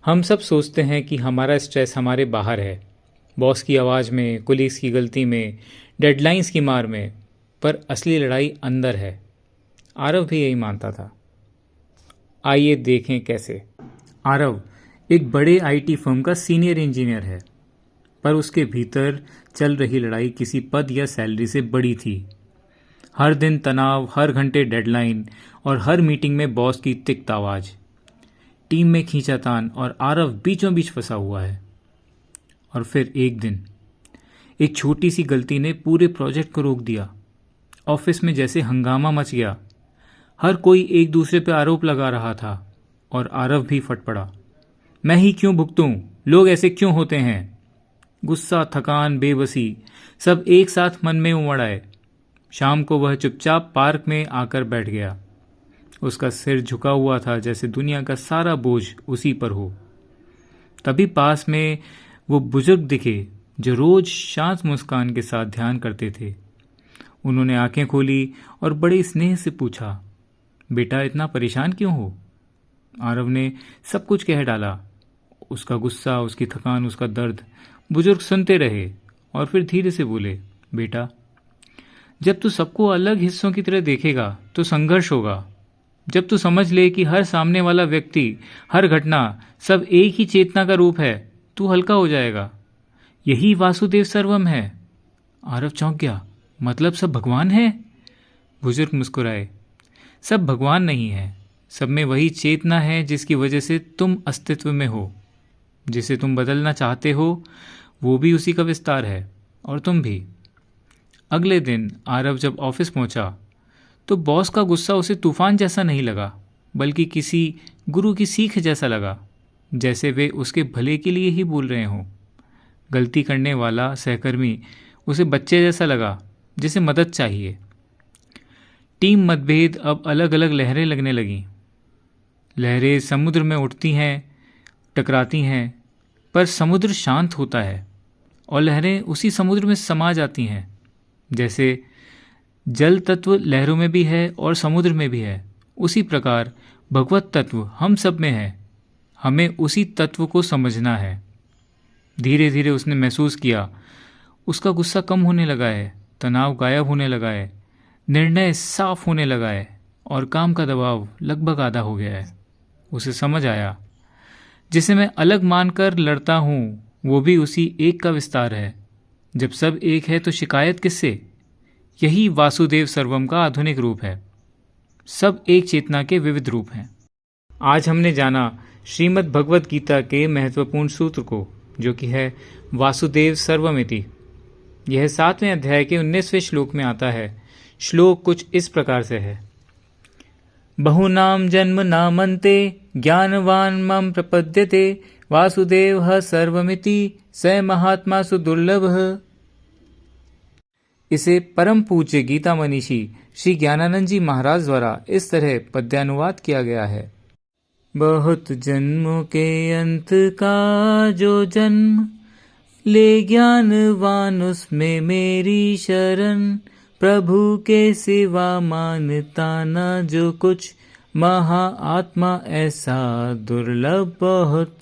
हम सब सोचते हैं कि हमारा स्ट्रेस हमारे बाहर है, बॉस की आवाज़ में, कुलीग्स की गलती में, डेडलाइंस की मार में, पर असली लड़ाई अंदर है। आरव भी यही मानता था। आइए देखें कैसे। आरव एक बड़े आईटी फर्म का सीनियर इंजीनियर है, पर उसके भीतर चल रही लड़ाई किसी पद या सैलरी से बड़ी थी। हर दिन तनाव, हर घंटे डेडलाइन और हर मीटिंग में बॉस की तिख्त आवाज़। टीम में खींचातान और आरव बीचों बीच फंसा हुआ है। और फिर एक दिन एक छोटी सी गलती ने पूरे प्रोजेक्ट को रोक दिया। ऑफिस में जैसे हंगामा मच गया। हर कोई एक दूसरे पर आरोप लगा रहा था और आरव भी फट पड़ा। मैं ही क्यों भुगतूं? लोग ऐसे क्यों होते हैं? गुस्सा, थकान, बेबसी सब एक साथ मन में उमड़ आए। शाम को वह चुपचाप पार्क में आकर बैठ गया। उसका सिर झुका हुआ था, जैसे दुनिया का सारा बोझ उसी पर हो। तभी पास में वो बुजुर्ग दिखे जो रोज शांत मुस्कान के साथ ध्यान करते थे। उन्होंने आंखें खोली और बड़े स्नेह से पूछा, बेटा इतना परेशान क्यों हो? आरव ने सब कुछ कह डाला, उसका गुस्सा, उसकी थकान, उसका दर्द। बुजुर्ग सुनते रहे और फिर धीरे से बोले, बेटा जब तू सबको अलग हिस्सों की तरह देखेगा तो संघर्ष होगा। जब तू समझ ले कि हर सामने वाला व्यक्ति, हर घटना सब एक ही चेतना का रूप है, तू हल्का हो जाएगा। यही वासुदेव सर्वम है। आरव चौंक गया, मतलब सब भगवान है? बुजुर्ग मुस्कुराए, सब भगवान नहीं है, सब में वही चेतना है जिसकी वजह से तुम अस्तित्व में हो। जिसे तुम बदलना चाहते हो वो भी उसी का विस्तार है, और तुम भी। अगले दिन आरव जब ऑफिस पहुंचा तो बॉस का गुस्सा उसे तूफान जैसा नहीं लगा, बल्कि किसी गुरु की सीख जैसा लगा, जैसे वे उसके भले के लिए ही बोल रहे हों। गलती करने वाला सहकर्मी उसे बच्चे जैसा लगा, जिसे मदद चाहिए। टीम मतभेद अब अलग अलग लहरें लगने लगीं। लहरें समुद्र में उठती हैं, टकराती हैं, पर समुद्र शांत होता है और लहरें उसी समुद्र में समा जाती हैं। जैसे जल तत्व लहरों में भी है और समुद्र में भी है, उसी प्रकार भगवत तत्व हम सब में है। हमें उसी तत्व को समझना है। धीरे धीरे उसने महसूस किया, उसका गुस्सा कम होने लगा है, तनाव गायब होने लगा है, निर्णय साफ होने लगा है और काम का दबाव लगभग आधा हो गया है। उसे समझ आया, जिसे मैं अलग मानकर लड़ता हूँ वो भी उसी एक का विस्तार है। जब सब एक है तो शिकायत किससे? यही वासुदेव सर्वम का आधुनिक रूप है। सब एक चेतना के विविध रूप हैं। आज हमने जाना श्रीमद् भगवत गीता के महत्वपूर्ण सूत्र को, जो कि है वासुदेव सर्वमिति। यह 7वें अध्याय के 19वें श्लोक में आता है। श्लोक कुछ इस प्रकार से है, बहुनाम जन्म नामन्ते ज्ञानवान मम प्रपद्यते वासुदेव सर्वमिति स महात्मा सुदुर्लभ। इसे परम पूज्य गीता मनीषी श्री ज्ञानानंद जी महाराज द्वारा इस तरह पद्यानुवाद किया गया है। बहुत जन्मों के अंत का जो जन्म ले ज्ञानवान उसमें मेरी शरण, प्रभु के सिवा मानता न जो कुछ, महा आत्मा ऐसा दुर्लभ बहुत।